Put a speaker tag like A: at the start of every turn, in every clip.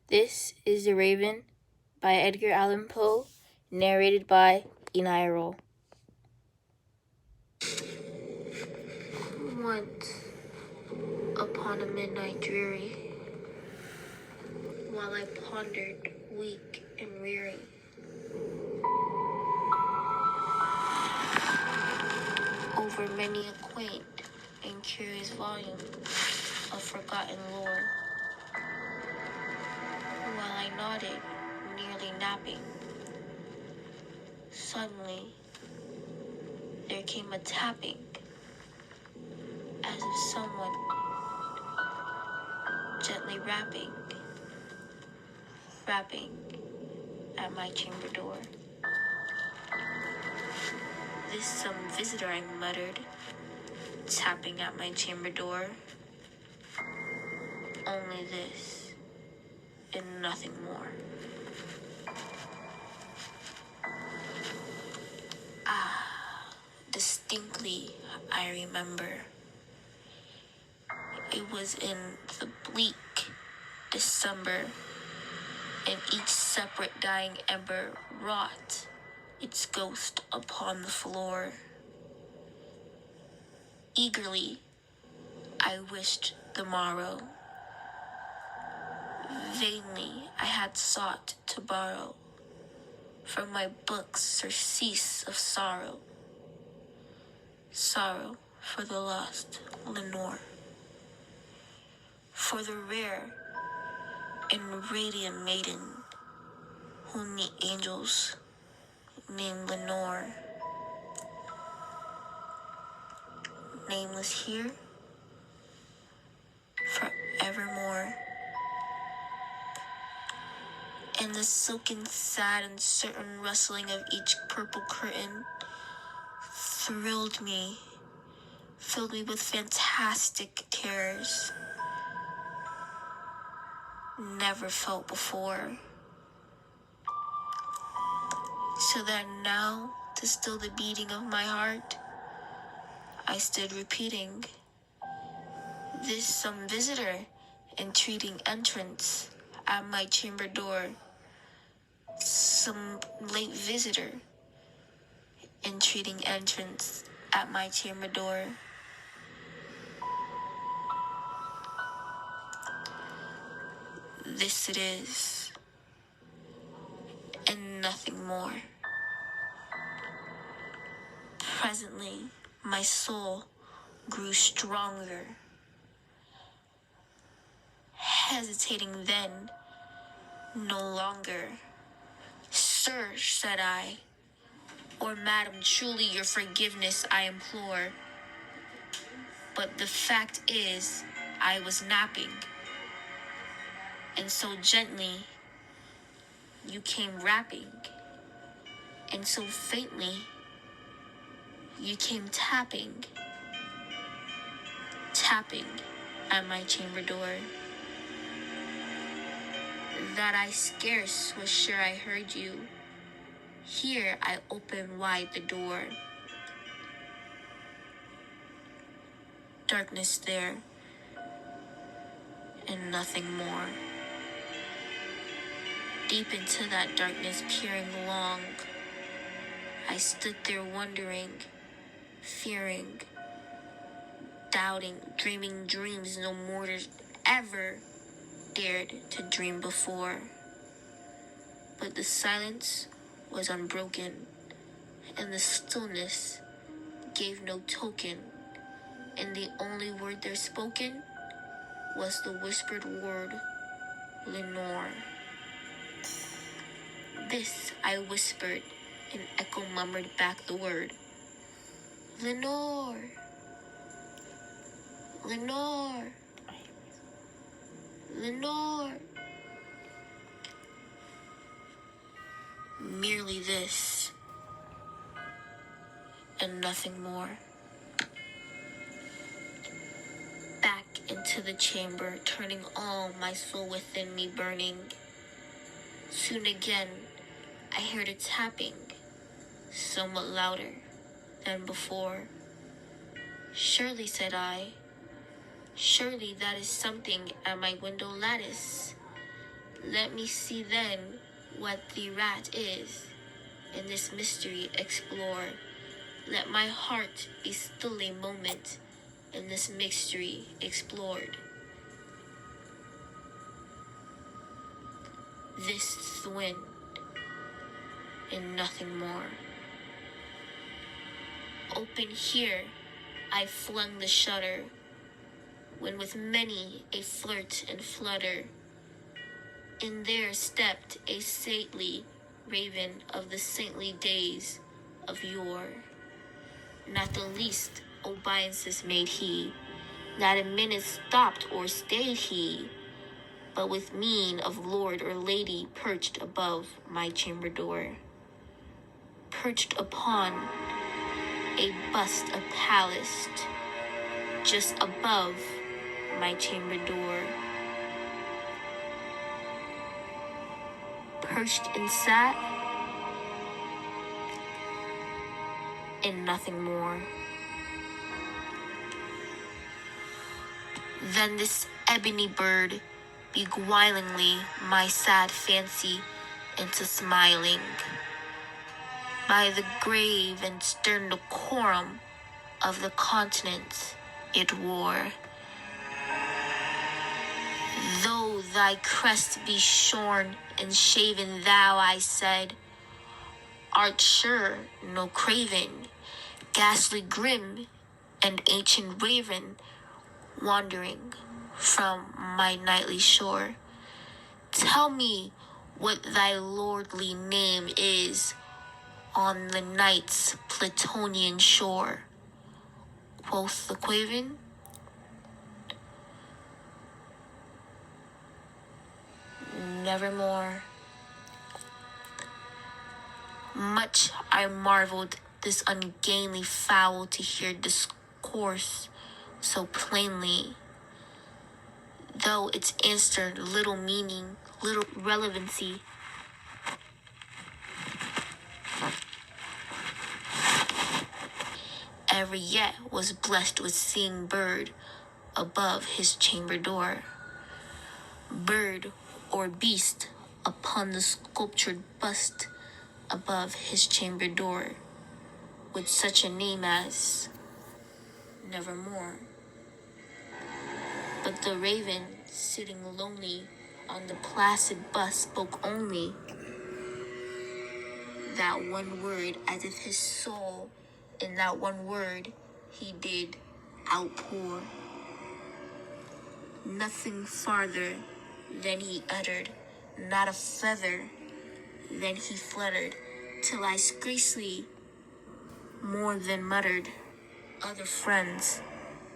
A: This is The Raven by Edgar Allan Poe, narrated by Enihyah. Once upon a midnight dreary, while I pondered, weak and weary, over many a quaint and curious volume of forgotten lore, while I nodded, nearly napping, suddenly there came a tapping, as of someone gently rapping at my chamber door. This some visitor, I muttered, tapping at my chamber door. Only this, and nothing more. Distinctly, I remember. It was in the bleak December, and each separate dying ember wrought its ghost upon the floor. Eagerly, I wished the morrow. Vainly, I had sought to borrow from my books surcease of sorrow. Sorrow for the lost Lenore, for the rare and radiant maiden whom the angels named Lenore. Nameless here forevermore. And the silken, sad, and certain rustling of each purple curtain thrilled me, filled me with fantastic terrors never felt before. So that now, to still the beating of my heart, I stood repeating, this some visitor entreating entrance at my chamber door. Some late visitor entreating entrance at my chamber door. This it is, and nothing more. Presently, my soul grew stronger. Hesitating then, no longer. Sir, said I, or madam, truly your forgiveness I implore. But the fact is, I was napping, and so gently you came rapping, and so faintly you came tapping at my chamber door, that I scarce was sure I heard you. Here I opened wide the door. Darkness there, and nothing more. Deep into that darkness peering long, I stood there wondering, fearing, doubting, dreaming dreams no mortals ever dared to dream before. But the silence was unbroken, and the stillness gave no token, and the only word there spoken was the whispered word, Lenore. This I whispered, and echo murmured back the word, Lenore, Lenore, Lenore. Merely this, and nothing more. Back into the chamber, turning all my soul within me burning. Soon again, I heard a tapping, somewhat louder than before. Surely, said I, surely that is something at my window lattice. Let me see then what the rat is, in this mystery explore. Let my heart be still a moment, in this mystery explored. This Thwin, and nothing more. Open here, I flung the shutter, when with many a flirt and flutter, in there stepped a stately raven of the saintly days of yore. Not the least obeisance made he, not a minute stopped or stayed he, but with mien of lord or lady perched above my chamber door. Perched upon a bust of Pallas, just above my chamber door. Perched and sat, and nothing more. Then this ebony bird beguilingly my sad fancy into smiling. By the grave and stern decorum of the continent it wore. Though thy crest be shorn and shaven, thou, I said, art sure no craven, ghastly grim and ancient raven, wandering from my nightly shore. Tell me what thy lordly name is on the night's Plutonian shore. Quoth the Quaven, nevermore. Much I marveled this ungainly fowl to hear discourse so plainly, though its answer little meaning, little relevancy. Ever yet was blessed with seeing bird above his chamber door. Bird or beast upon the sculptured bust above his chamber door, with such a name as Nevermore. But the raven, sitting lonely on the placid bust, spoke only that one word, as if his soul in that one word he did outpour. Nothing farther than he uttered, not a feather then he fluttered, till I scarcely more than muttered, other friends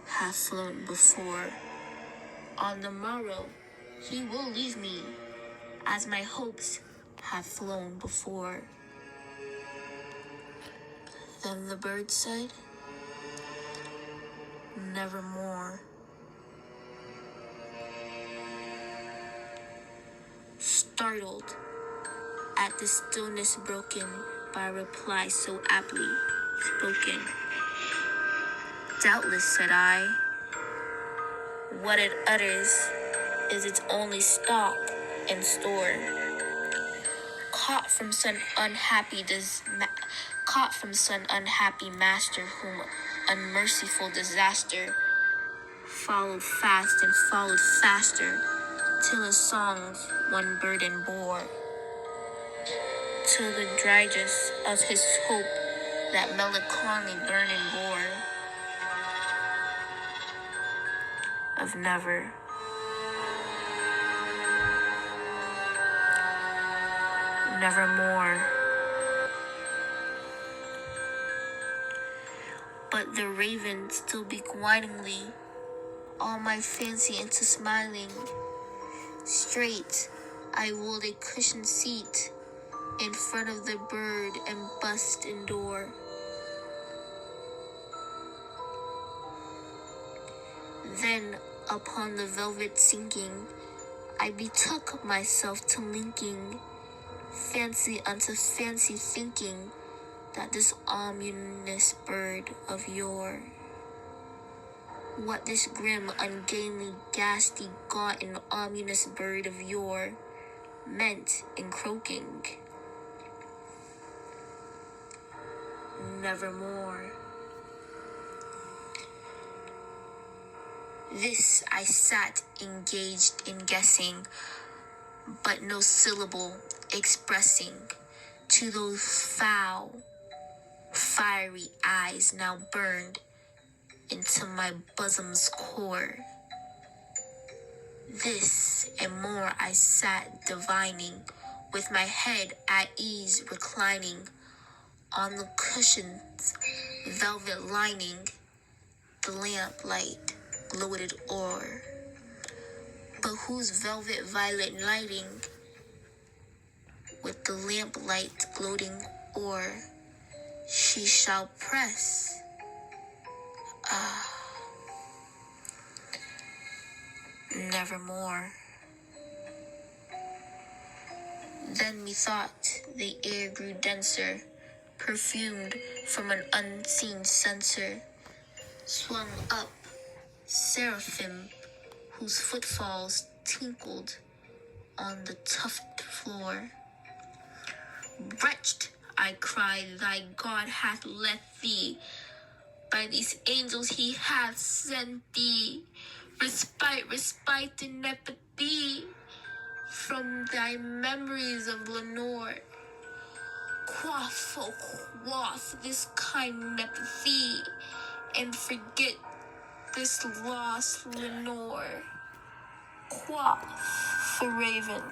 A: have flown before. On the morrow he will leave me, as my hopes have flown before. Then the bird said, nevermore. Startled at the stillness broken by a reply so aptly spoken. Doubtless, said I, what it utters is its only stock and store. Caught from some unhappy master whom unmerciful disaster followed fast and followed faster, till his songs one burden bore. Till the dregs of his hope that melancholy burning bore of nevermore. But the raven still beguilingly all my fancy into smiling. Straight I wheeled a cushioned seat in front of the bird and bust and door. Then upon the velvet sinking, I betook myself to linking fancy unto fancy, thinking that this ominous bird of yore, what this grim, ungainly, ghastly, gaunt, and ominous bird of yore meant in croaking. Nevermore. This I sat engaged in guessing, but no syllable expressing to those foul, fiery eyes now burned into my bosom's core. This and more I sat divining, with my head at ease reclining on the cushion's velvet lining. The lamplight gloated o'er, but whose velvet violet lighting, with the lamplight gloating o'er, she shall press. Nevermore. Then methought the air grew denser, perfumed from an unseen censer, swung up seraphim whose footfalls tinkled on the tufted floor. Wretched, I cried, thy God hath left thee. By these angels he hath sent thee. Respite and empathy from thy memories of Lenore. Quaff, oh quaff this kind empathy, and forget this lost Lenore. Quaff the raven.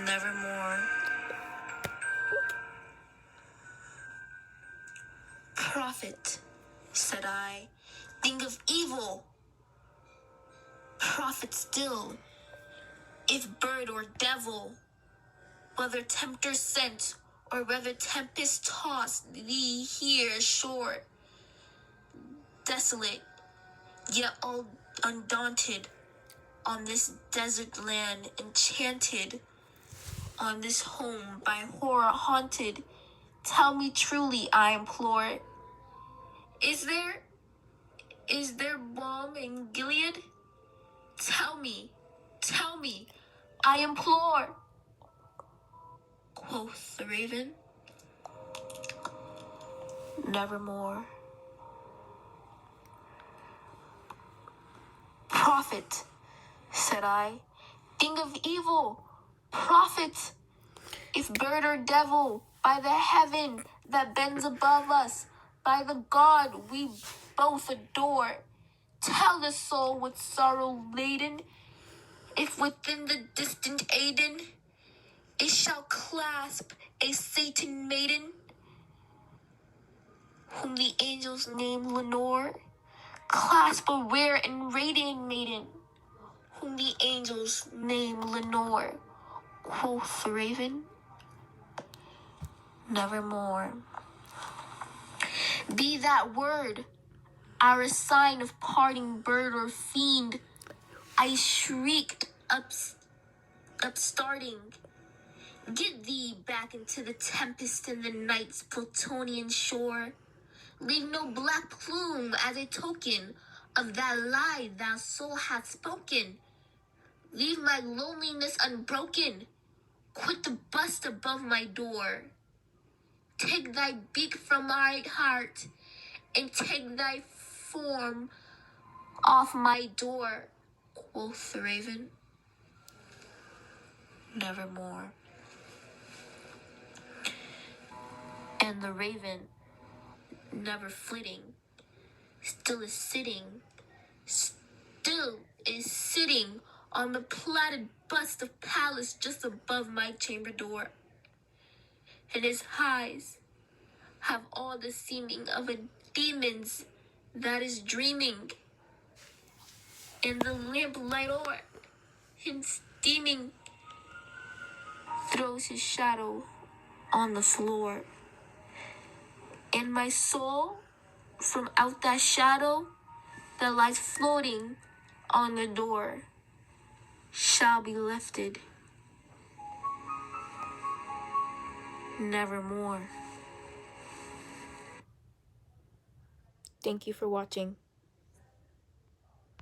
A: Nevermore. Prophet, said I, think of evil. Prophet still, if bird or devil, whether tempter sent or whether tempest tossed thee here ashore, desolate, yet all undaunted, on this desert land enchanted, on this home by horror haunted. Tell me truly, I implore, is there balm in Gilead? Tell me, I implore. Quoth the raven, nevermore. Prophet, said I, think of evil. Prophet, if bird or devil, by the heaven that bends above us, by the God we both adore, tell the soul with sorrow laden, if within the distant Aden it shall clasp a Satan maiden, whom the angels name Lenore, clasp a rare and radiant maiden, whom the angels name Lenore. Quoth the raven, nevermore. Be that word our sign of parting bird or fiend, I shrieked upstarting. Get thee back into the tempest and the night's Plutonian shore. Leave no black plume as a token of that lie thou soul hath spoken. Leave my loneliness unbroken. Quit the bust above my door. Take thy beak from my heart, and take thy form off my door. Quoth the raven, nevermore. And the raven, never flitting, still is sitting on the platted bust of Pallas just above my chamber door. And his eyes have all the seeming of a demon's that is dreaming. And the lamplight o'er him steaming throws his shadow on the floor. And my soul, from out that shadow that lies floating on the door, shall be lifted nevermore. Thank you for watching.